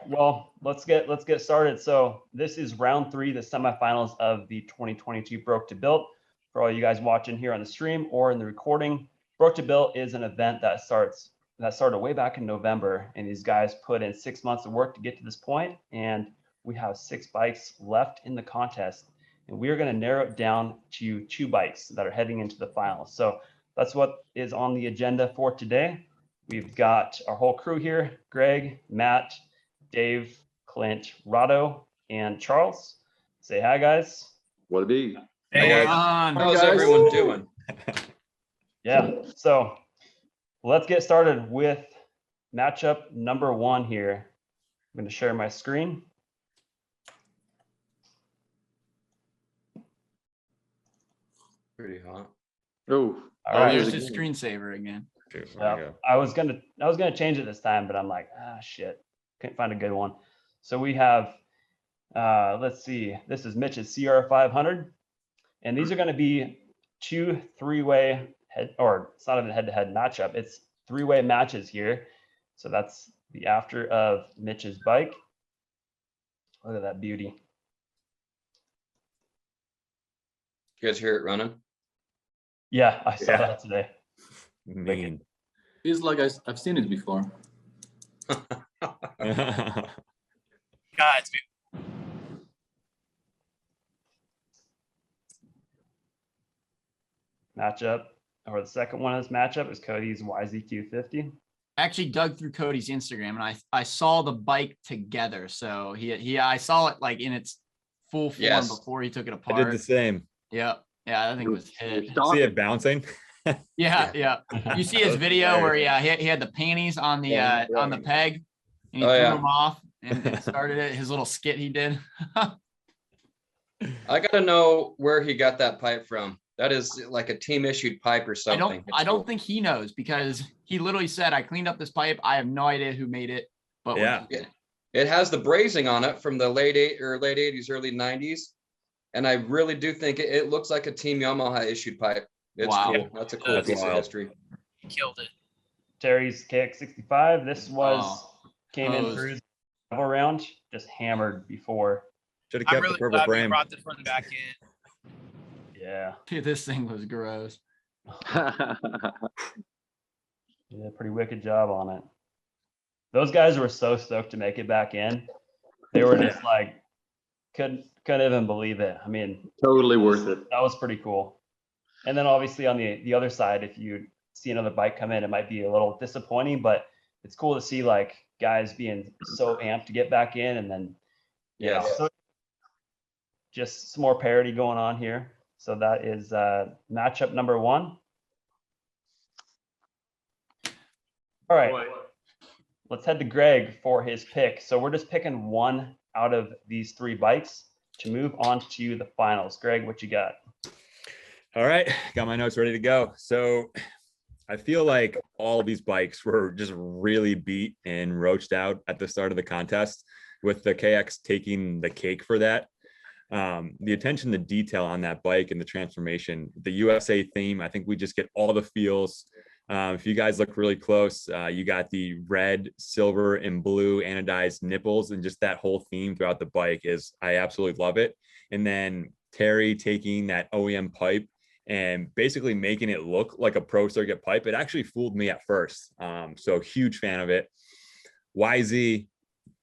well, let's get started. So this is round 3, the semifinals of the 2022 Broke to Built. For all you guys watching here on the stream or in the recording, Broke to Built is an event that started way back in November, and these guys put in 6 months of work to get to this point, and we have 6 bikes left in the contest, and we are going to narrow it down to 2 bikes that are heading into the finals. So that's what is on the agenda for today. We've got our whole crew here: Greg, Matt, Dave, Clint, Rado, and Charles. Say hi, guys. What it be? Hey, guys. How's everyone doing? Yeah, so let's get started with matchup number 1 here. I'm going to share my screen. Pretty hot. Oh, All right. There's a screensaver again. okay, Yeah, I was gonna change it this time, but I'm like, shit, couldn't find a good one. So we have, let's see, this is Mitch's CR500, and these are going to be 2 3-way or it's not even a head-to-head matchup. It's 3-way matches here. So that's the after of Mitch's bike. Look at that beauty. You guys hear it running? Yeah, I saw that today. mean. Feels like I've seen it before. Guys, Matchup, or the second one of this matchup is Cody's YZQ50. I actually dug through Cody's Instagram and I saw the bike together. So I saw it like in its full form before he took it I apart. did the same. Yeah, I think it was hit. See it bouncing? Yeah. You see his video where he had the panties on the peg and he threw them off and started it. His little skit he did. I gotta know where he got that pipe from. That is like a team issued pipe or something. I don't think he knows, because he literally said, "I cleaned up this pipe. I have no idea who made it." But Yeah. It has the brazing on it from the late 80s, early 90s. And I really do think it looks like a Team Yamaha issued pipe. It's cool. That's a cool piece of history. Killed it. Terry's KX65. This came in through the round, just hammered before. Should have kept the purple frame. Brought this one back in. Yeah. Dude, this thing was gross. Yeah, pretty wicked job on it. Those guys were so stoked to make it back in. They were just like, couldn't even believe it. I mean, Totally worth it. that was pretty cool. And then obviously on the other side, if you see another bike come in, it might be a little disappointing, but it's cool to see like guys being so amped to get back in, and then so just some more parity going on here. So that is matchup number 1. All right, let's head to Greg for his pick. So we're just picking one out of these 3 bikes to move on to the finals. Greg, what you got? All right, got my notes ready to go. So I feel like all these bikes were just really beat and roached out at the start of the contest, with the KX taking the cake for that. The attention to detail on that bike and the transformation, the USA theme, I think we just get all the feels. If you guys look really close, you got the red, silver, and blue anodized nipples, and just that whole theme throughout the bike I absolutely love it. And then Terry taking that OEM pipe and basically making it look like a pro circuit pipe. It actually fooled me at first. So huge fan of it. YZ,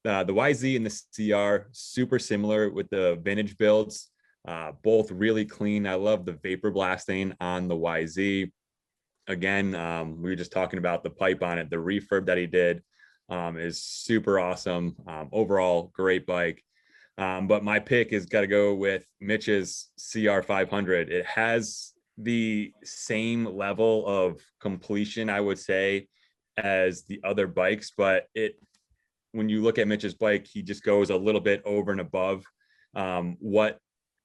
the YZ and the CR, super similar with the vintage builds, both really clean. I love the vapor blasting on the YZ. Again, we were just talking about the pipe on it. The refurb that he did is super awesome. Overall, great bike. But my pick is got to go with Mitch's CR500. It has the same level of completion, I would say, as the other bikes, but when you look at Mitch's bike, he just goes a little bit over and above what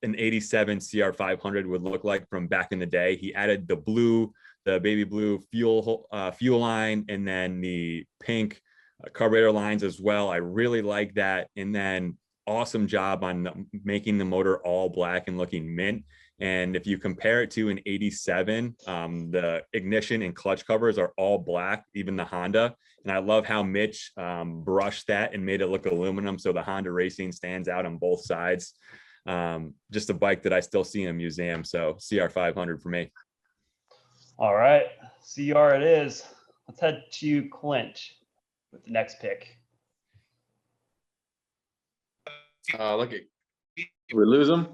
an 87 CR500 would look like from back in the day. He added the baby blue fuel line, and then the pink carburetor lines as well. I really like that. And then awesome job on making the motor all black and looking mint. And if you compare it to an 87, the ignition and clutch covers are all black, even the Honda. And I love how Mitch brushed that and made it look aluminum. So the Honda Racing stands out on both sides. Just a bike that I still see in a museum. So CR500 for me. All right, CR it is. Let's head to Clint with the next pick. Look at We lose him.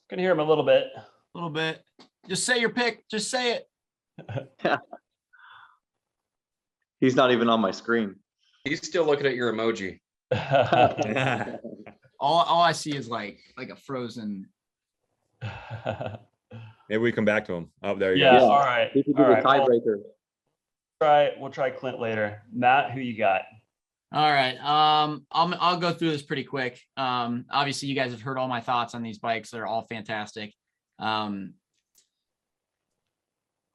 Can hear him a little bit. A little bit. Just say your pick. Just say it. He's not even on my screen. he's still looking at your emoji. All I see is like a frozen. Maybe we come back to him. Oh, there you Yeah, go. all right. He could be All the right. Well, tiebreaker. we'll try Clint later. Matt, who you got? All right. I'll go through this pretty quick. Obviously you guys have heard all my thoughts on these bikes. They're all fantastic.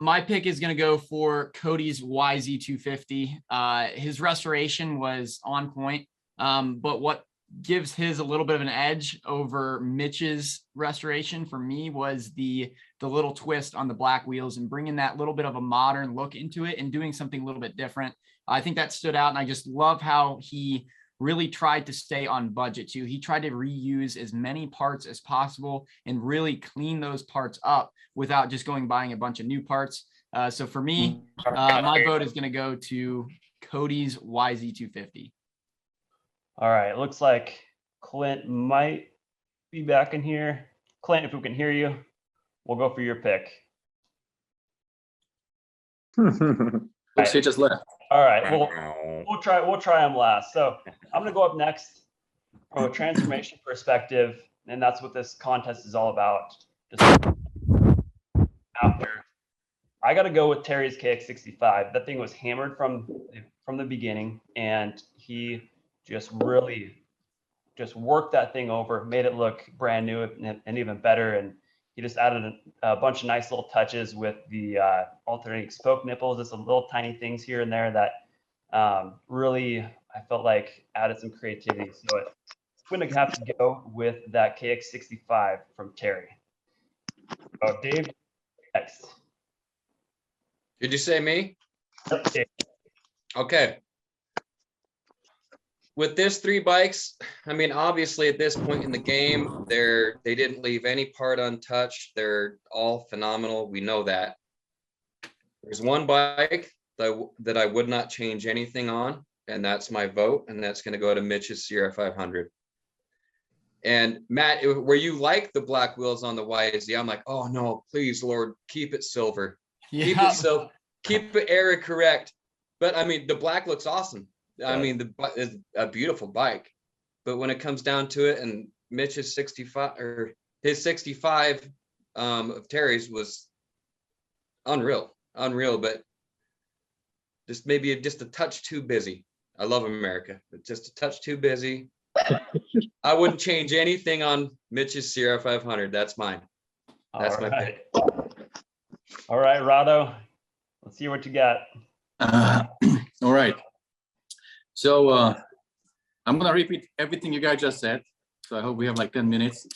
My pick is going to go for Cody's YZ250. His restoration was on point. But what gives his a little bit of an edge over Mitch's restoration for me was the little twist on the black wheels and bringing that little bit of a modern look into it and doing something a little bit different. I think that stood out, and I just love how he really tried to stay on budget too. He tried to reuse as many parts as possible and really clean those parts up without just going buying a bunch of new parts. So for me, my vote is going to go to Cody's YZ250. All right, looks like Clint might be back in here. Clint, if we can hear you, we'll go for your pick. Looks he just left. All right, we'll try him last. So I'm gonna go up next from a transformation perspective, and that's what this contest is all about. Just after, I got to go with Terry's KX65. That thing was hammered from the beginning, and he just really just worked that thing over, made it look brand new and even better. And he just added a bunch of nice little touches with the alternating spoke nipples, just some little tiny things here and there that really, I felt like added some creativity. So I'm going to have to go with that KX65 from Terry. Oh, Dave, next. Did you say me? Yep, Dave. Okay. With this 3 bikes, I mean, obviously at this point in the game, they didn't leave any part untouched. They're all phenomenal. We know that. There's one bike that I would not change anything on, and that's my vote, and that's going to go to Mitch's Sierra 500. And Matt, where you like the black wheels on the YZ, I'm like, oh no, please, Lord, keep it silver. Keep it silver. Keep it area correct. But I mean, the black looks awesome. I mean, it's a beautiful bike, but when it comes down to it, and Mitch's 65 or his 65 of Terry's was unreal, but just maybe just a touch too busy. I love America, but just a touch too busy. I wouldn't change anything on Mitch's Sierra 500. That's mine. That's my pick. All right, Rado, let's see what you got. All right. So I'm gonna repeat everything you guys just said. So I hope we have like 10 minutes.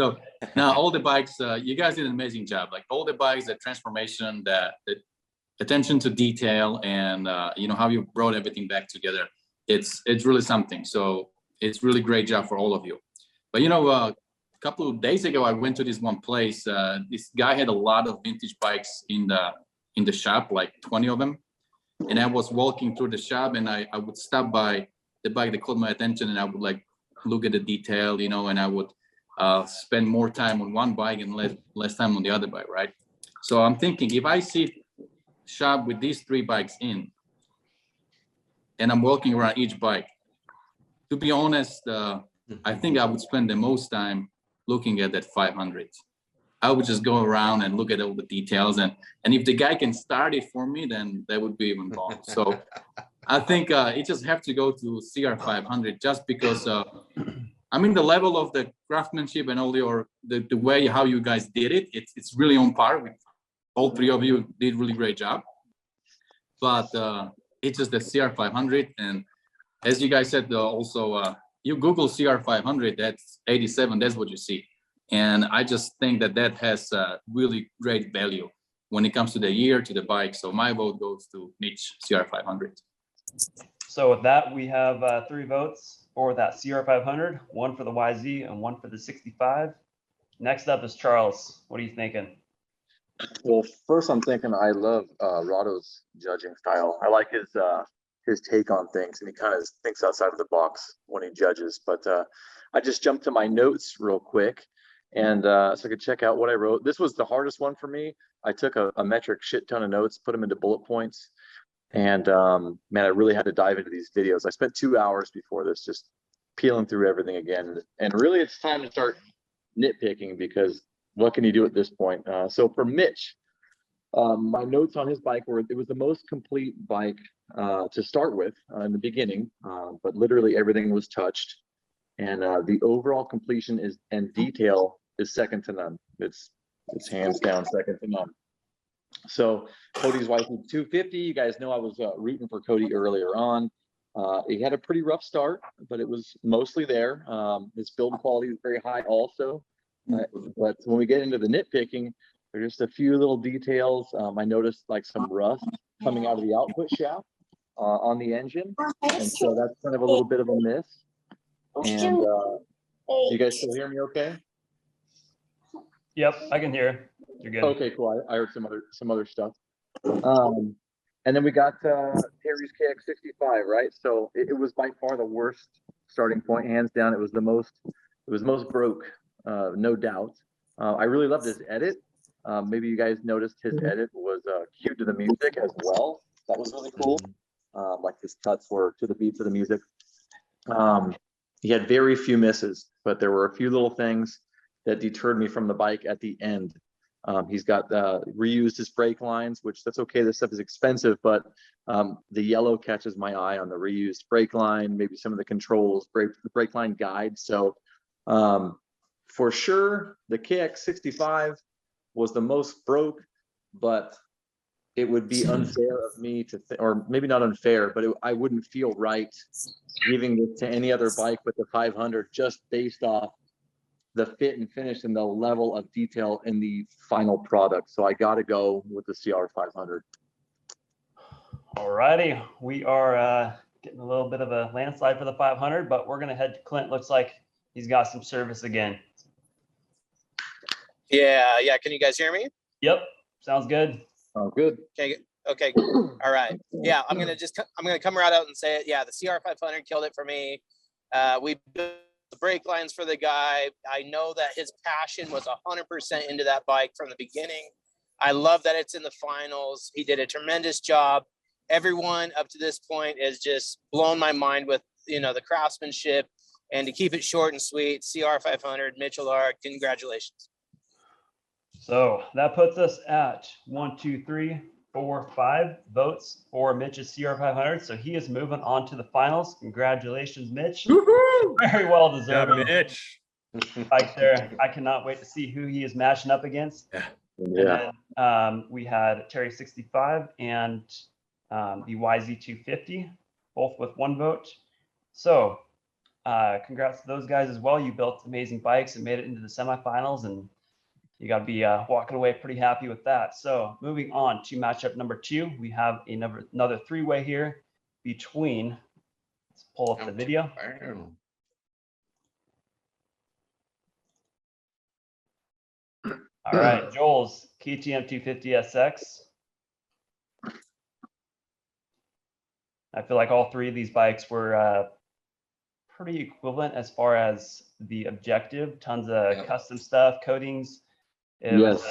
So now all the bikes, you guys did an amazing job. Like all the bikes, the transformation, the attention to detail, and you know how you brought everything back together. It's really something. So it's really great job for all of you. But you know, a couple of days ago, I went to this one place. This guy had a lot of vintage bikes in the shop, like 20 of them. And I was walking through the shop, and I would stop by the bike that caught my attention, and I would like look at the detail, you know, and I would spend more time on one bike and less time on the other bike, right? So I'm thinking, if I see shop with these 3 bikes in, and I'm walking around each bike, to be honest, I think I would spend the most time looking at that 500. I would just go around and look at all the details, and if the guy can start it for me, then that would be even more. So I think it just have to go to CR500 just because I mean the level of the craftsmanship and all the way how you guys did it, it's really on par with all 3 of you did really great job. But it's just the CR500, and as you guys said also, you Google CR500, that's 87, that's what you see. And I just think that has really great value when it comes to the year, to the bike. So my vote goes to Mitch CR500. So with that, we have 3 votes for that CR500, 1 for the YZ and 1 for the 65. Next up is Charles. What are you thinking? Well, first I'm thinking I love Rahdo's judging style. I like his take on things, and he kind of thinks outside of the box when he judges. But I just jumped to my notes real quick, and so I could check out what I wrote. This was the hardest one for me. I took a metric shit ton of notes, put them into bullet points, and man, I really had to dive into these videos. I spent 2 hours before this just peeling through everything again, and really it's time to start nitpicking, because what can you do at this point? So for Mitch, my notes on his bike were it was the most complete bike to start with in the beginning, but literally everything was touched, and the overall completion is and detail is second to none. It's hands down second to none. So Cody's wife was 250. You guys know I was rooting for Cody earlier on. He had a pretty rough start, but it was mostly there. His build quality is very high also. But when we get into the nitpicking, there's just a few little details. I noticed like some rust coming out of the output shaft on the engine. And so that's kind of a little bit of a miss. And you guys still hear me okay? Yep, I can hear. You're good. Okay, cool. I heard some other stuff. And then we got Terry's KX65, right? So it was by far the worst starting point, hands down. It was most broke, no doubt. I really loved his edit. Maybe you guys noticed his edit was cued to the music as well. That was really cool. Like his cuts were to the beats of the music. He had very few misses, but there were a few little things that deterred me from the bike at the end. He's got reused his brake lines, which that's okay. This stuff is expensive, but the yellow catches my eye on the reused brake line, maybe some of the controls, the brake line guide. So for sure, the KX65 was the most broke, but it would be unfair of me to, or maybe not unfair, but I wouldn't feel right giving this to any other bike with the 500 just based off the fit and finish and the level of detail in the final product. So I got to go with the CR500. All righty, we are getting a little bit of a landslide for the 500, but we're going to head to Clint. Looks like he's got some service again. Yeah. Can you guys hear me? Yep, sounds good. Oh, good. Okay. All right. Yeah, I'm gonna come right out and say it. Yeah, the CR500 killed it for me. We built the brake lines for the guy. I know that his passion was 100% into that bike from the beginning. I love that it's in the finals. He did a tremendous job. Everyone up to this point has just blown my mind with, the craftsmanship. And to keep it short and sweet, CR500, Mitchell Ard, congratulations. So that puts us at 1, 2, 3, 4, 5 votes for Mitch's CR500. So he is moving on to the finals. Congratulations, Mitch. Woo-hoo! Very well Yeah, deserved. Mitch. Right there. I cannot wait to see who he is matching up against. Yeah. Yeah. And then we had Terry 65 and the YZ 250, both with 1 vote. So congrats to those guys as well. You built amazing bikes and made it into the semifinals, and you got to be walking away pretty happy with that. So moving on to matchup number 2, we have another 3-way here between, let's pull up the video. All right, Joel's KTM 250SX. I feel like all 3 of these bikes were pretty equivalent as far as the objective. Tons of custom stuff, coatings. It was,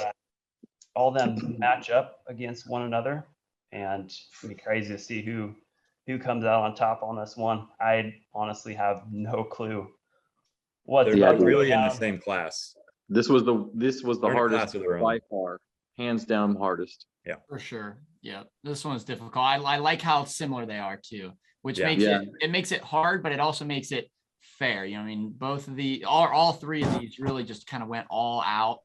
all of them match up against one another, and it'd be crazy to see who comes out on top on this one. I honestly have no clue what They're not really in the same class. This was the They're in a hardest class of their own. by far, hands down hardest. For sure. Yeah. This one is difficult. I like how similar they are too, which Yeah. makes it makes it hard, but it also makes it fair. I mean, both of all 3 of these really just kind of went all out.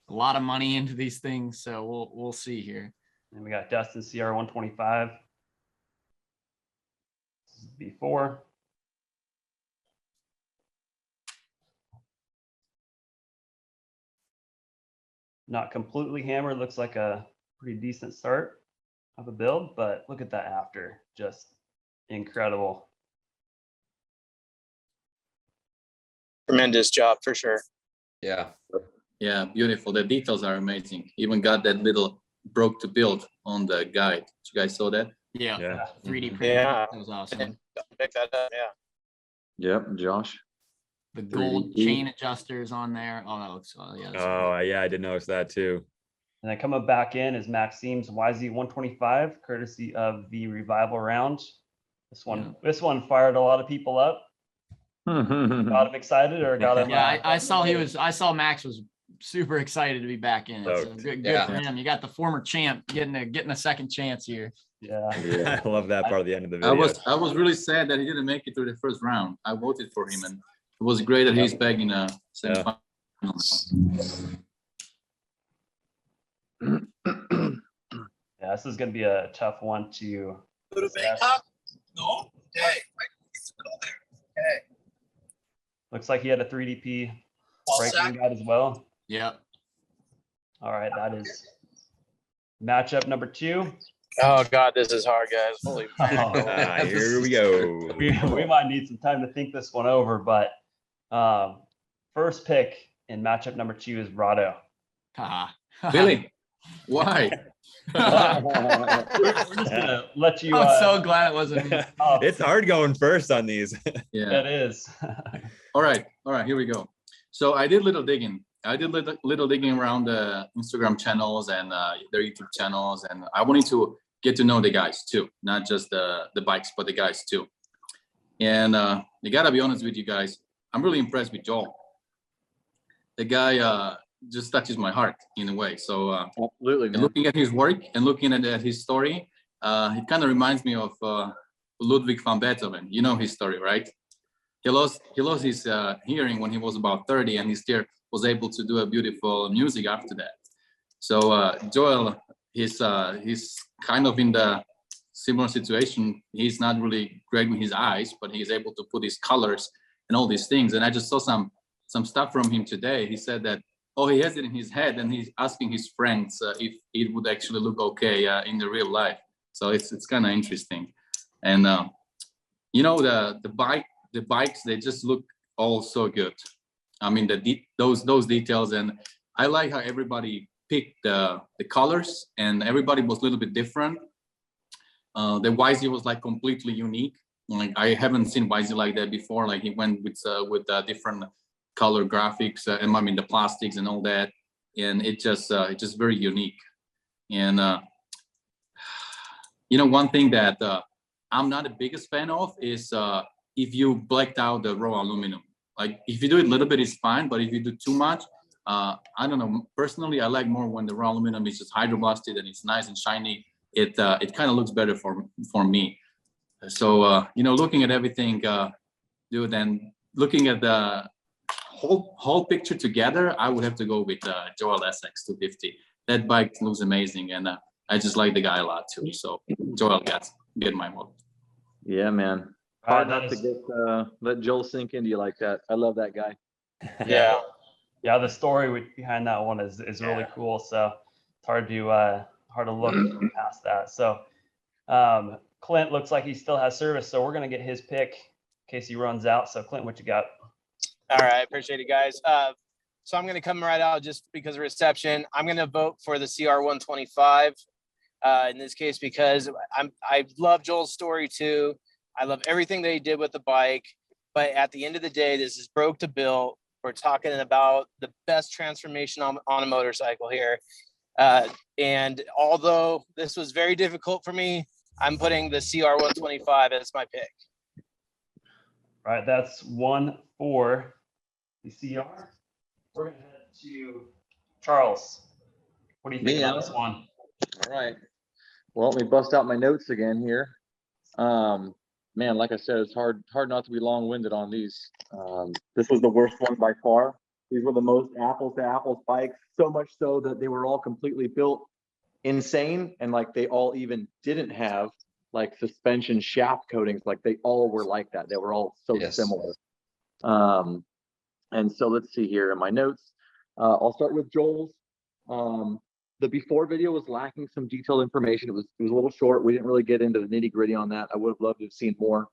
A lot of money into these things, so we'll see here. And we got Dustin CR 125. This is before. Not completely hammered. Looks like a pretty decent start of a build, but look at that after, just incredible. Tremendous job for sure. Yeah. Yeah, beautiful. The details are amazing. Even got that little Broketobuilt on the guide. You guys saw that? Yeah. Yeah. 3D print. Yeah. That was awesome. Pick that up. Yeah. Yep, Josh. The gold 3D. chain adjusters on there. Oh, that looks, oh, yeah. that's great. Oh, yeah, I did notice that too. And then coming back in is Maxime's YZ125, courtesy of the revival round. This one fired a lot of people up. Got him excited or got him. Yeah, I saw Max was super excited to be back in it. So Stoked. good Yeah. for him. You got the former champ getting a second chance here. Yeah. I love that part of the end of the video. I was really sad that he didn't make it to the first round. I voted for him, and it was great that he's back in a semifinal. Yeah, this is going to be a tough one to assess. No. Okay. Looks like he had a 3DP breaking guide as well. Yeah. All right, that is matchup number 2. Oh God, this is hard, guys. Holy man. Here we go. We might need some time to think this one over, but first pick in matchup number 2 is Rado. Haha. Really? Why? We're just gonna let you. I'm so glad it wasn't me. It's hard going first on these. Yeah. It is. All right. Here we go. So I did little digging. I did little digging around the Instagram channels and their YouTube channels, and I wanted to get to know the guys too, not just the bikes, but the guys too. And you gotta be honest with you guys, I'm really impressed with Joel. The guy just touches my heart in a way. So Absolutely, man. looking at his work and looking at his story, it kind of reminds me of Ludwig van Beethoven. You know his story, right? He lost his hearing when he was about 30, and he still was able to do a beautiful music after that. So Joel, he's kind of in the similar situation. He's not really great with his eyes, but he's able to put his colors and all these things. And I just saw some stuff from him today. He said that, oh, he has it in his head, and he's asking his friends if it would actually look okay in the real life. So it's kind of interesting. And you know, the bikes, they just look all so good. I mean, those details, and I like how everybody picked the colors, and everybody was a little bit different. The YZ was like completely unique. Like I haven't seen YZ like that before. Like he went with different color graphics, and I mean the plastics and all that, and it's just very unique. And you know, one thing that I'm not the biggest fan of is if you blacked out the raw aluminum. Like if you do it a little bit, it's fine, but if you do too much, I don't know. Personally, I like more when the raw aluminum is just hydroblasted and it's nice and shiny. It kind of looks better for me. So you know, looking at everything, dude, and looking at the whole picture together, I would have to go with Joel SX 250. That bike looks amazing, and I just like the guy a lot too. So Joel get my vote. Yeah, man. Hard not to get let Joel sink into you like that. I love that guy. Yeah. Yeah, the story behind that one is really cool. So it's hard to look past that. So Clint looks like he still has service, so we're gonna get his pick in case he runs out. So Clint, what you got? All right, appreciate it, guys. So I'm going to come right out just because of reception. I'm going to vote for the CR125 in this case because I love Joel's story too. I love everything that he did with the bike. But at the end of the day, this is Broketobuilt. We're talking about the best transformation on a motorcycle here. And although this was very difficult for me, I'm putting the CR125 as my pick. All right, that's 1 for the CR. We're gonna head to Charles. What do you think Me, about huh? this one? All right. Well, let me bust out my notes again here. Man, like I said, it's hard not to be long-winded on these. This was the worst one by far. These were the most apples to apples bikes, so much so that they were all completely built insane, and like they all even didn't have like suspension shaft coatings. Like they all were like that. They were all so similar. And so let's see here in my notes. I'll start with Joel's. the before video was lacking some detailed information. It was a little short. We didn't really get into the nitty gritty on that. I would have loved to have seen more.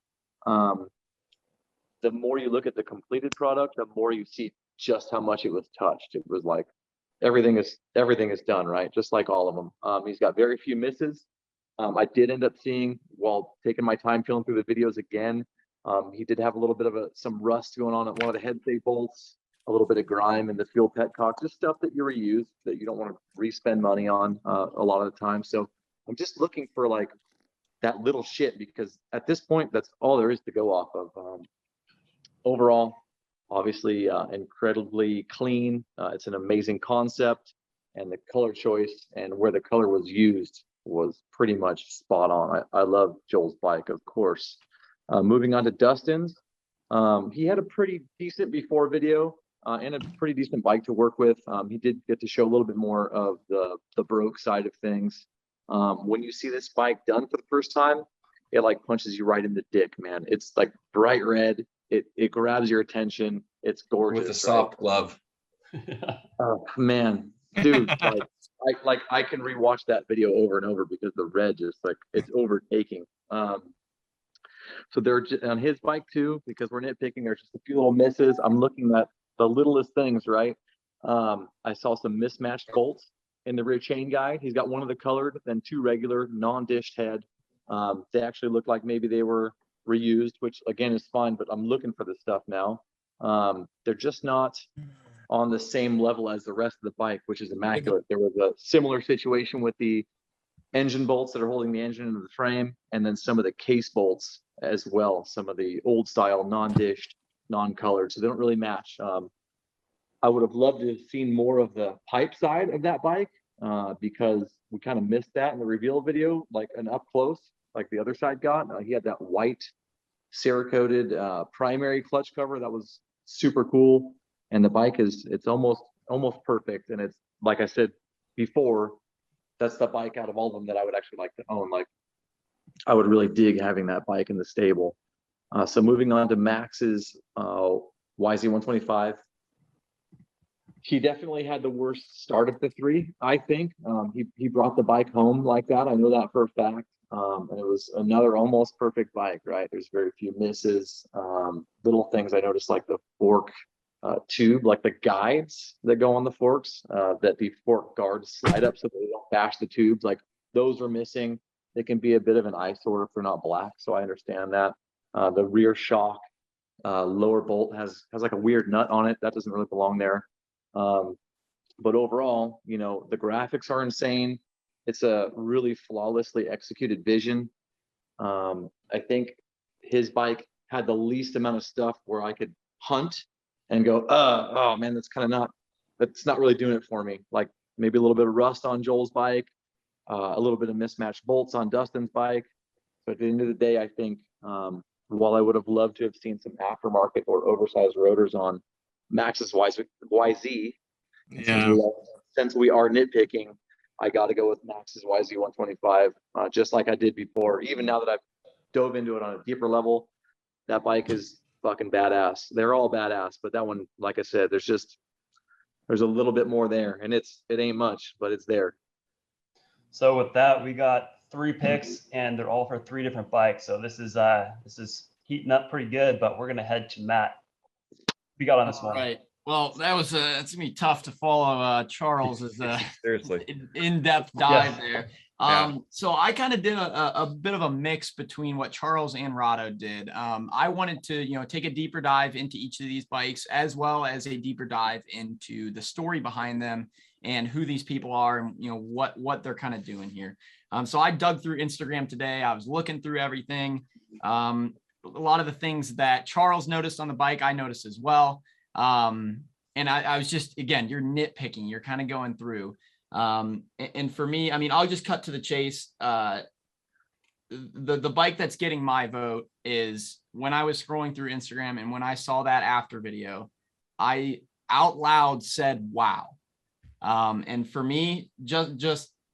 The more you look at the completed product, the more you see just how much it was touched. It was like everything is done, right? Just like all of them. He's got very few misses. I did end up seeing, while taking my time filling through the videos again, he did have a little bit of some rust going on at one of the head state bolts, a little bit of grime in the fuel petcock, just stuff that you reuse that you don't want to re-spend money on a lot of the time. So I'm just looking for like that little shit, because at this point, that's all there is to go off of. Overall, obviously incredibly clean. It's an amazing concept, and the color choice and where the color was used was pretty much spot on. I love Joel's bike, of course. Moving on to Dustin's, he had a pretty decent before video and a pretty decent bike to work with. He did get to show a little bit more of the broke side of things. When you see this bike done for the first time, it like punches you right in the dick, man. It's like bright red. It grabs your attention. It's gorgeous. With a soft glove. Oh man, dude, like I can rewatch that video over and over because the red just like it's overtaking. So they're on his bike too, because we're nitpicking. There's just a few little misses. I'm looking at the littlest things, right? I saw some mismatched bolts in the rear chain guide. He's got one of the colored, then two regular non-dished head. They actually look like maybe they were reused, which again is fine, but I'm looking for this stuff now. They're just not on the same level as the rest of the bike, which is immaculate. There was a similar situation with the engine bolts that are holding the engine into the frame, and then some of the case bolts as well, some of the old style non-dished, non-colored, so they don't really match. I would have loved to have seen more of the pipe side of that bike, because we kind of missed that in the reveal video, like an up close, like the other side got. He had that white Cerakoted primary clutch cover that was super cool, and the bike it's almost perfect. And it's like I said before, that's the bike out of all of them that I would actually like to own. Like I would really dig having that bike in the stable. So moving on to Max's YZ125. He definitely had the worst start of the three, I think. He brought the bike home like that. I know that for a fact. And it was another almost perfect bike, right? There's very few misses. Little things I noticed, like the fork tube, like the guides that go on the forks, that the fork guards slide up so they don't bash the tubes. Like those are missing. They can be a bit of an eyesore if they're not black, so I understand that. The rear shock lower bolt has like a weird nut on it that doesn't really belong there. But overall, you know, the graphics are insane. It's a really flawlessly executed vision. I think his bike had the least amount of stuff where I could hunt and go, oh man, that's not really doing it for me. Like maybe a little bit of rust on Joel's bike, a little bit of mismatched bolts on Dustin's bike. But at the end of the day, I think while I would have loved to have seen some aftermarket or oversized rotors on Max's YZ, since we are nitpicking, I got to go with Max's YZ125, just like I did before. Even now that I've dove into it on a deeper level, that bike is fucking badass. They're all badass, but that one, like I said, there's a little bit more there, and it ain't much, but it's there. So with that, we got 3 picks, and they're all for 3 different bikes. So this is heating up pretty good, but we're gonna head to Matt. We got on this one. Right. Well, it's gonna be tough to follow Charles's seriously in-depth dive there. Yeah. So I kind of did a bit of a mix between what Charles and Rado did. I wanted to, take a deeper dive into each of these bikes, as well as a deeper dive into the story behind them and who these people are and, what they're kind of doing here. So I dug through Instagram today. I was looking through everything. A lot of the things that Charles noticed on the bike, I noticed as well. And I was just, again, you're nitpicking, you're kind of going through. And for me, I mean, I'll just cut to the chase. The bike that's getting my vote is when I was scrolling through Instagram and when I saw that after video, I out loud said, wow. And for me,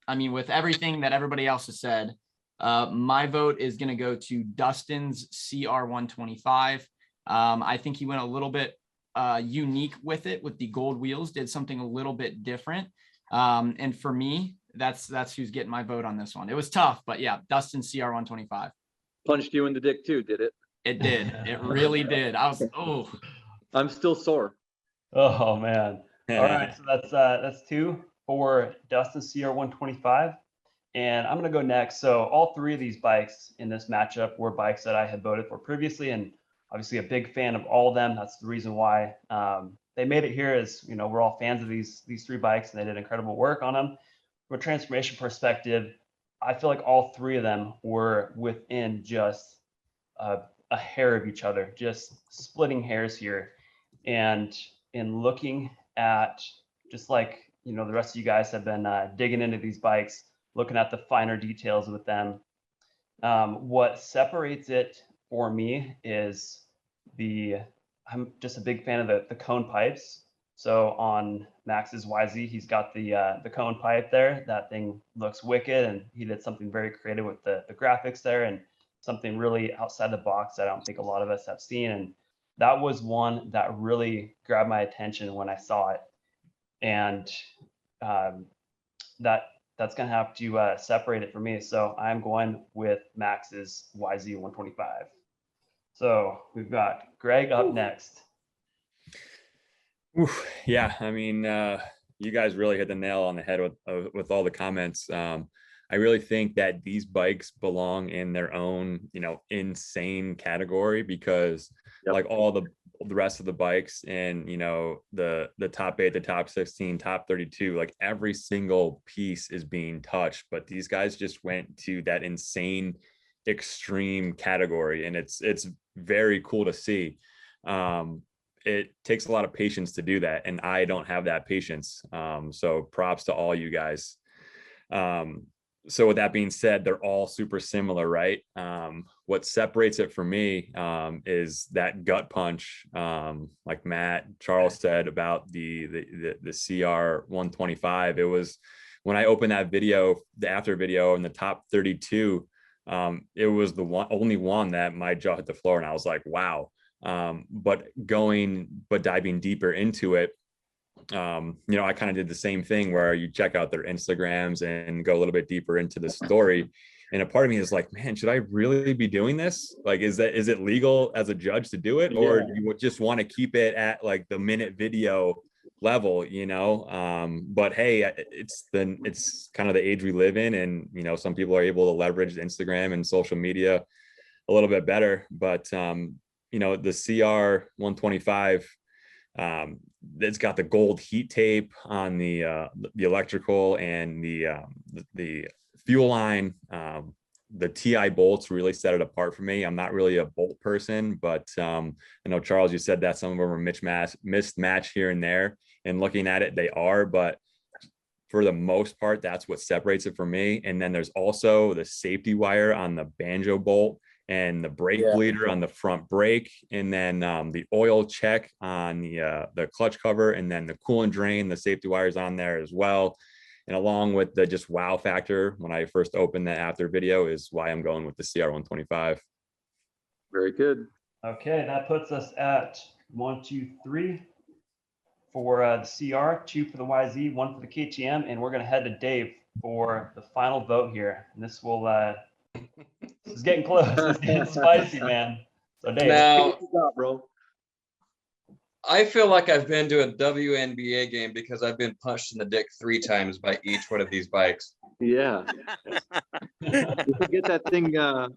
I mean, with everything that everybody else has said, my vote is going to go to Dustin's CR125. I think he went a little bit unique with it, with the gold wheels, did something a little bit different. And for me, that's who's getting my vote on this one. It was tough, but yeah, Dustin CR 125. Punched you in the dick too, did it? It did. It really did. I was, oh, I'm still sore. Oh man. All right, so that's 2 for Dustin CR 125. And I'm gonna go next. So all 3 of these bikes in this matchup were bikes that I had voted for previously, and obviously a big fan of all of them. That's the reason why they made it here. Is we're all fans of these 3 bikes, and they did incredible work on them. From a transformation perspective, I feel like all 3 of them were within just a hair of each other, just splitting hairs here. And in looking at just like the rest of you guys have been digging into these bikes, looking at the finer details with them, what separates it for me is I'm just a big fan of the cone pipes. So on Max's YZ, he's got the cone pipe there. That thing looks wicked, and he did something very creative with the graphics there, and something really outside the box that I don't think a lot of us have seen. And that was one that really grabbed my attention when I saw it. And that's gonna have to separate it for me. So I'm going with Max's YZ 125. So we've got Greg up next. Oof, yeah, I mean, you guys really hit the nail on the head with all the comments. I really think that these bikes belong in their own, insane category, because like all the rest of the bikes and, the top 8, the top 16, top 32, like every single piece is being touched, but these guys just went to that insane extreme category, and it's very cool to see. It takes a lot of patience to do that, and I don't have that patience. So props to all you guys. So with that being said, they're all super similar, right? What separates it for me is that gut punch, like Matt, Charles said about the CR 125. It was when I opened that video, the after video in the top 32, it was the only one that my jaw hit the floor, and I was like, wow. But diving deeper into it, I kind of did the same thing where you check out their Instagrams and go a little bit deeper into the story. And a part of me is like, man, should I really be doing this? Like, is it legal as a judge to do it? Or you would just want to keep it at like the minute video level, but hey, it's kind of the age we live in. And, some people are able to leverage Instagram and social media a little bit better. But, the CR 125, it's got the gold heat tape on the electrical and the fuel line. The TI bolts really set it apart for me. I'm not really a bolt person, but I know, Charles, you said that some of them are mismatch here and there, and looking at it, they are, but for the most part, that's what separates it for me. And then there's also the safety wire on the banjo bolt, and the brake bleeder on the front brake, and then the oil check on the clutch cover, and then the coolant drain, the safety wires on there as well. And along with the just wow factor when I first opened that after video is why I'm going with the CR 125. Very good. Okay, that puts us at 1, 2, 3 for the CR, 2 for the YZ, 1 for the KTM, and we're gonna head to Dave for the final vote here. And this will it's getting close. It's getting spicy, man. So Dave, Now, bro. I feel like I've been to a WNBA game because I've been punched in the dick 3 times by each one of these bikes. Yeah. You should get that thing.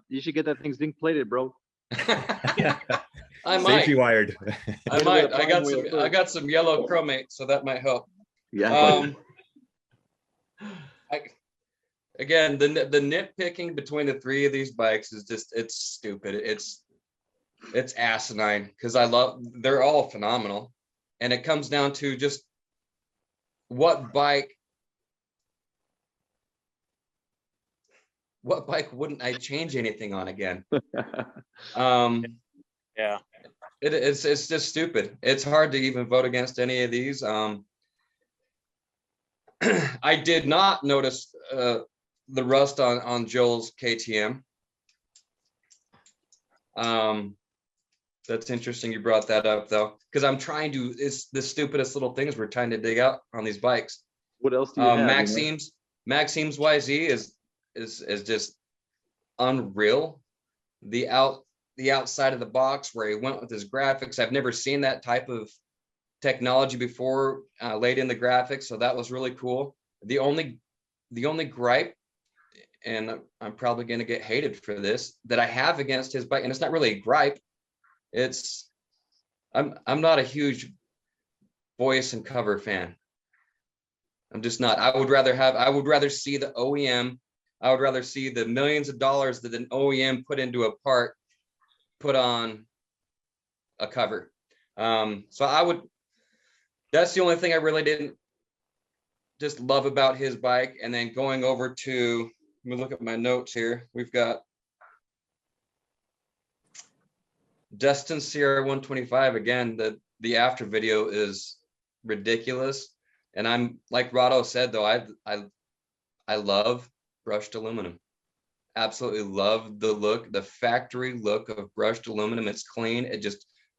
You should get that thing zinc plated, bro. I might. Safety wired. I might. I got some yellow chromate, so that might help. Yeah. Again, the nitpicking between the 3 of these bikes is just, it's stupid. It's asinine, because they're all phenomenal. And it comes down to just what bike wouldn't I change anything on again? Yeah. It's just stupid. It's hard to even vote against any of these. I did not notice the rust on Joel's KTM. That's interesting you brought that up, though, because it's the stupidest little things we're trying to dig out on these bikes. What else do you have? Maxime's YZ is just unreal. The outside of the box where he went with his graphics. I've never seen that type of technology before laid in the graphics, so that was really cool. The only gripe, and I'm probably going to get hated for this, that I have against his bike, and it's not really a gripe. It's I'm not a huge voice and cover fan. I'm just not. I would rather see the OEM. I would rather see the millions of dollars that an OEM put into a part put on a cover. That's the only thing I really didn't just love about his bike. And then going over to, let me look at my notes here. We've got Dustin CR 125. Again, the after video is ridiculous. And I'm like Rado said, though, I love brushed aluminum. Absolutely love the look, the factory look of brushed aluminum. It's clean. It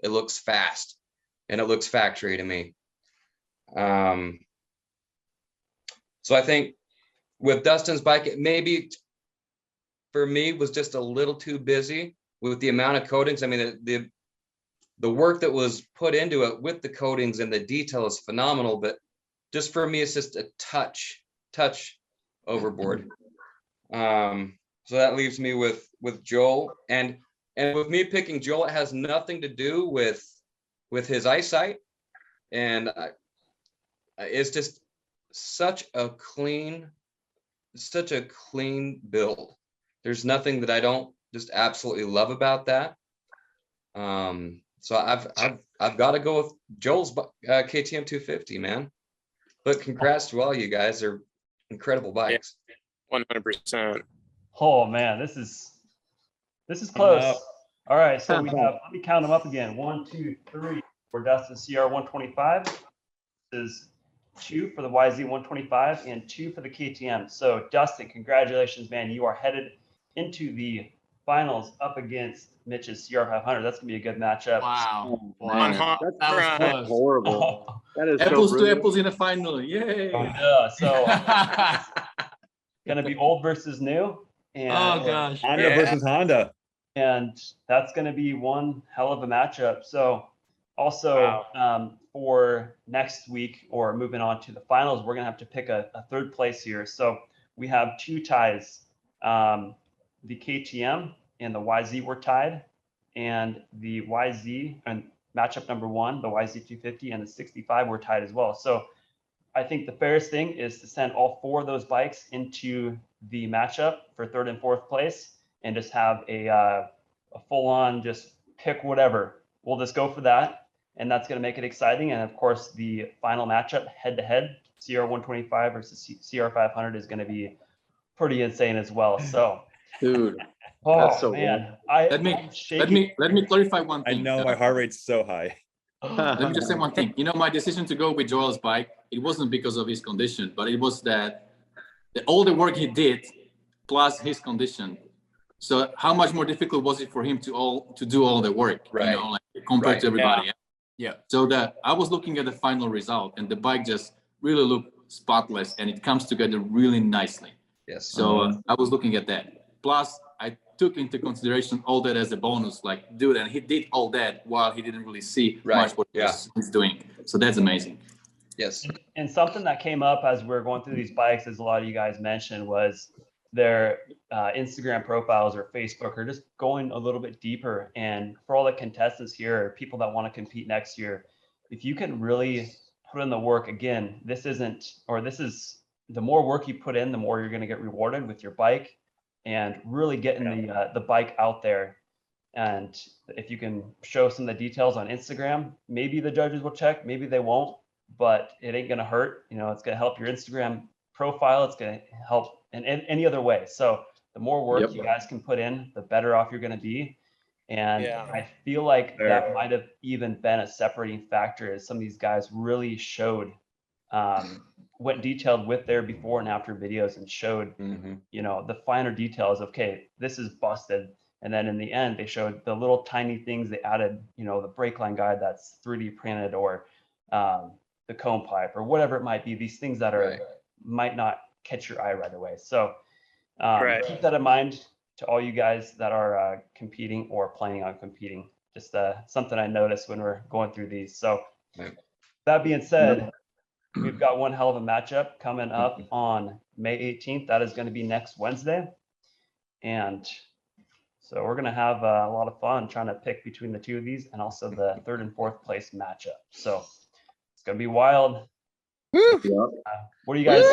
looks fast and it looks factory to me. So I think with Dustin's bike, it maybe for me was just a little too busy with the amount of coatings. I mean, the work that was put into it with the coatings and the detail is phenomenal, but just for me, it's just a touch overboard. So that leaves me with Joel, and with me picking Joel, it has nothing to do with his eyesight, and it's just such a clean build. There's nothing that I don't just absolutely love about that. So I've got to go with Joel's KTM 250, man. But congrats to all you guys. They're incredible bikes. 100%. Oh man, this is close. All right, so we have, let me count them up again. 1, 2, 3 for Dustin CR 125. This is 2 for the YZ 125 and 2 for the KTM. So Dustin, congratulations, man. You are headed into the finals up against Mitch's CR 500. That's gonna be a good matchup. Wow. Man, That was that's close. horrible. That is Apples so to brutal. apples in the final. Yay. Yeah, so gonna be old versus new. And, Oh gosh. Honda versus Honda. and that's going to be one hell of a matchup. So also for next week, or moving on to the finals, we're going to have to pick a third place here. So we have 2 ties. The KTM and the YZ were tied, and the YZ and matchup number 1, the YZ 250 and the 65 were tied as well. So I think the fairest thing is to send all 4 of those bikes into the matchup for 3rd and 4th place, and just have a full-on just pick whatever. We'll just go for that, and that's going to make it exciting. And of course, the final matchup head-to-head, CR 125 versus CR 500, is going to be pretty insane as well. So, Dude, oh that's so man, Let me clarify one I thing. know my heart rate's so high. Let me just say one thing. You know, my decision to go with Joel's bike, it wasn't because of his condition, but it was that all the work he did plus his condition. So how much more difficult was it for him to do all the work, Right. you know, like compared to everybody? Yeah. So I was looking at the final result, and the bike just really looked spotless, and it comes together really nicely. Yes. So I was looking at that. Plus, I took into consideration all that as a bonus. Like, dude, and he did all that while he didn't really see much what he's doing. So that's amazing. Yes. And something that came up as we are going through these bikes, as a lot of you guys mentioned, was their Instagram profiles or Facebook, or just going a little bit deeper. And for all the contestants here, people that want to compete next year, if you can really put in the work, again, this is the more work you put in, the more you're going to get rewarded with your bike, and really getting the bike out there. And if you can show some of the details on Instagram, maybe the judges will check, maybe they won't, but it ain't going to hurt. You know, it's going to help your Instagram profile. It's going to help in any other way. So the more work you guys can put in, the better off you're going to be. And I feel like that might have even been a separating factor, as some of these guys really showed, went detailed with their before and after videos, and showed, you know, the finer details. Okay, this is busted. And then in the end, they showed the little tiny things they added, you know, the brake line guide that's 3D printed, or the cone pipe, or whatever it might be, these things that are might not catch your eye right away. So Right. keep that in mind to all you guys that are competing or planning on competing. Just something I noticed when we're going through these. So that being said, we've got one hell of a matchup coming up on May 18th. That is going to be next Wednesday. And so we're going to have a lot of fun trying to pick between the two of these and also the third and fourth place matchup. So it's going to be wild. What do you guys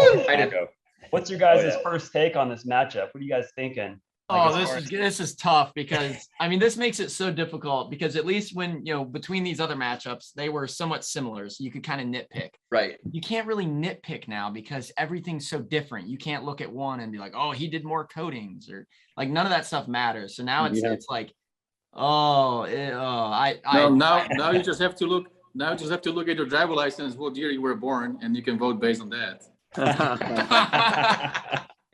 What's your guys' first take on this matchup? What are you guys thinking? Oh, this is tough because I mean, this makes it so difficult because at least when, between these other matchups, they were somewhat similar. So you could kind of nitpick. Right. You can't really nitpick now because everything's so different. You can't look at one and be like, oh, he did more coatings or like none of that stuff matters. So now it's like, now you just have to look. Now you just have to look at your driver license, what year you were born, and you can vote based on that.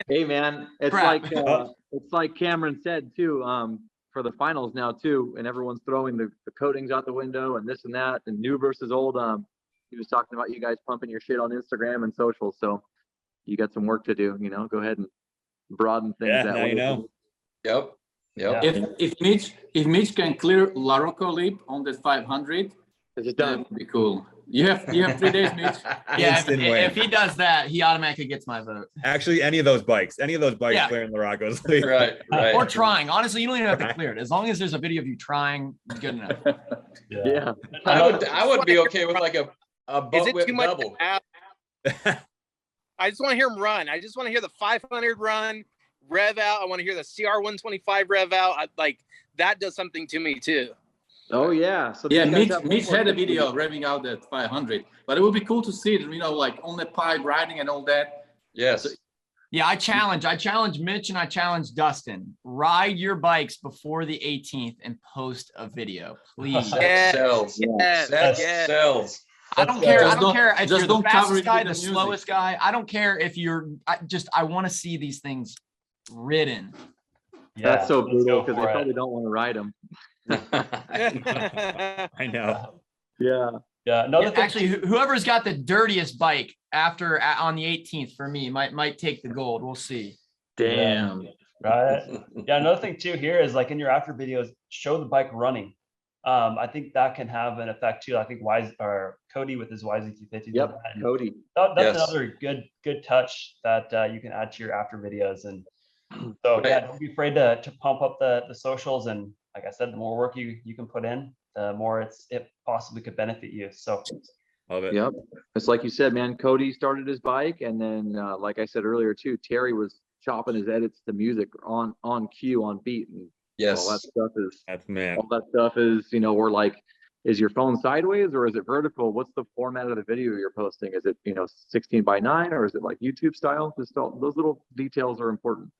Hey man, it's like Cameron said too, for the finals now too, and everyone's throwing the coatings out the window and this and that and new versus old. He was talking about you guys pumping your shit on Instagram and social, so you got some work to do. Go ahead and broaden things that way. Yep. If Mitch can clear LaRocco leap on that 500, that would be cool. You have 3 days, Mitch. Yeah, if he does that, he automatically gets my vote. Actually, any of those bikes clearing LaRocco's leap. Right. Or trying. Honestly, you don't even have to clear it. As long as there's a video of you trying, good enough. Yeah. I would be okay with like a Is it butt whip too much double. to ask? I just want to hear him run. I just want to hear the 500 run, rev out. I want to hear the CR 125 rev out. That does something to me too. Oh yeah. So Mitch had a video revving out that 500, but it would be cool to see it, like on the pipe riding and all that. Yes. Yeah, I challenge Mitch and I challenge Dustin. Ride your bikes before the 18th and post a video, please. Sells. Sells. I don't care. Just I don't care if just you're the don't cover fastest it guy, with the the music. slowest guy. I don't care if I want to see these things ridden. Yeah, That's so let's brutal go because for they it. probably don't want to ride them. I know. Yeah. Yeah. Another thing, Actually, whoever's got the dirtiest bike on the 18th for me might take the gold. We'll see. Damn. right? Yeah. Another thing too here is like in your after videos, show the bike running. I think that can have an effect too. I think Cody with his YZ250. Yep. Cody. That's Yes. another good touch that you can add to your after videos. And so yeah, don't be afraid to pump up the socials. And like I said, the more work you can put in, the more it possibly could benefit you. So Love it. Yep. It's like you said, man, Cody started his bike. And then, like I said earlier too, Terry was chopping his edits to music on cue, on beat. And Yes. all that stuff is, we're like, is your phone sideways or is it vertical? What's the format of the video you're posting? Is it, 16:9 or is it like YouTube style? Just those little details are important.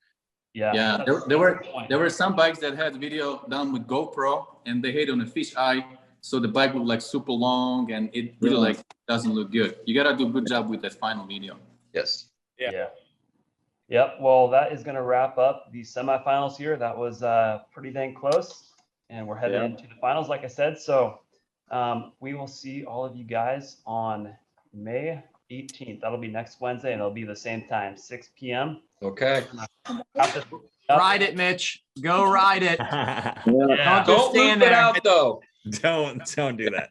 Yeah, there were some bikes that had video done with GoPro and they hit on a fish eye, so the bike looked like super long and it really doesn't look good. You gotta do a good job with that final video. Yes. yeah. Yep. Well, that is going to wrap up the semifinals here. That was pretty dang close, and we're heading into the finals, like I said. So we will see all of you guys on May 18th. That'll be next Wednesday, and it'll be the same time, 6 p.m. Okay. Ride it, Mitch. Go ride it. Yeah. Don't stand loop it there. out though. Don't do that.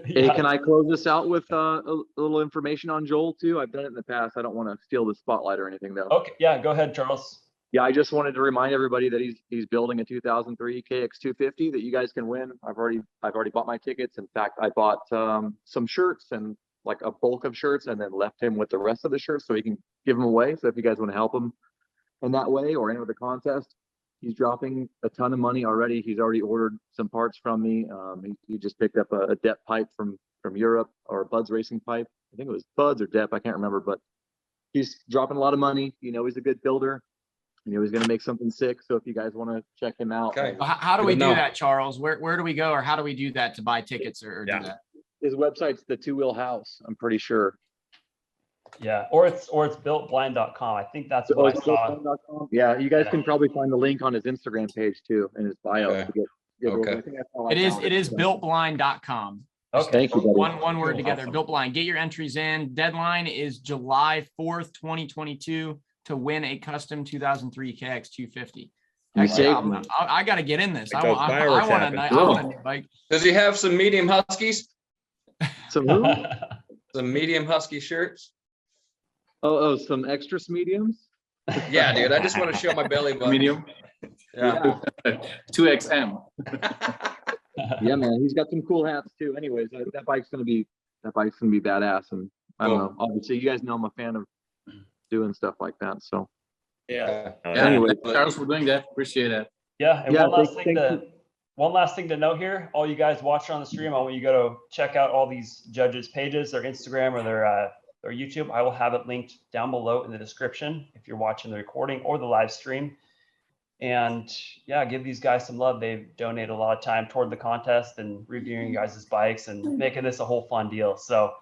Hey, can I close this out with a little information on Joel too? I've done it in the past. I don't want to steal the spotlight or anything though. Okay. Yeah. Go ahead, Charles. Yeah, I just wanted to remind everybody that he's building a 2003 KX250 that you guys can win. I've already bought my tickets. In fact, I bought some shirts and like a bulk of shirts, and then left him with the rest of the shirts so he can give them away. So if you guys want to help him in that way or enter the contest, he's dropping a ton of money already. He's already ordered some parts from me. He just picked up a Depp pipe from Europe, or a Bud's racing pipe. I think it was Bud's or Depp. I can't remember, but he's dropping a lot of money. He's a good builder. He's going to make something sick. So if you guys want to check him out. Okay. How do we do that, Charles? Where do we go, or how do we do that to buy tickets or do that? His website's the Two Wheel House, I'm pretty sure. Yeah. Or it's builtblind.com. I think that's what I saw. builtblind.com? Yeah, you guys can probably find the link on his Instagram page too, in his bio. Okay. To get Okay. I think that's how I It found is so. builtblind.com. Okay. Thank you, buddy. One word together. Awesome. Built Blind. Get your entries in. Deadline is July 4th, 2022 to win a custom 2003 KX 250. You Heck yeah, saved me. I got to get in this. Like I those want fireworks a happen. I want a new bike. Does he have some medium huskies? Some who? Some medium husky shirts? Oh, some extra mediums? Yeah, dude. I just want to show my belly button. Medium, Yeah. 2XM. Yeah, man, he's got some cool hats too. Anyways, that bike's gonna be badass, and I don't know. Obviously, you guys know I'm a fan of doing stuff like that. So Yeah. Anyway. Thanks, Charles, for doing that. Appreciate it. Yeah, and Yeah, one last thing to note here, all you guys watching on the stream, I want you to go to check out all these judges' pages, their Instagram or their YouTube. I will have it linked down below in the description if you're watching the recording or the live stream. And yeah, give these guys some love. They've donated a lot of time toward the contest and reviewing you guys' bikes and making this a whole fun deal. So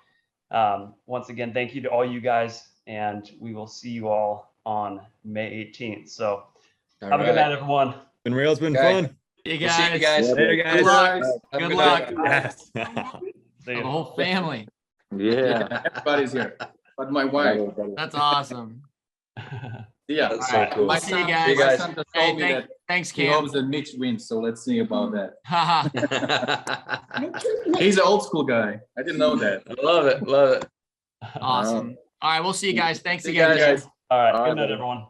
once again, thank you to all you guys, and we will see you all on May 18th. So have a good night, everyone. Been real. It's been Okay. fun. Hey We'll see you guys. guys. Later, guys. Good luck. Have a Good good luck. night. Yes. See The you. whole family. yeah. Everybody's here, but my wife. That's awesome. Yeah. That's so cool. My See you son, guys. See you my guys. son just Hey, told me that thanks, he Cam. hopes that Mitch wins, so let's see about that. Haha. He's an old school guy. I didn't know that. Love it. Love it. Awesome. All right, we'll see you guys. Thanks See you again. guys. All right. All Good right, night, buddy. everyone.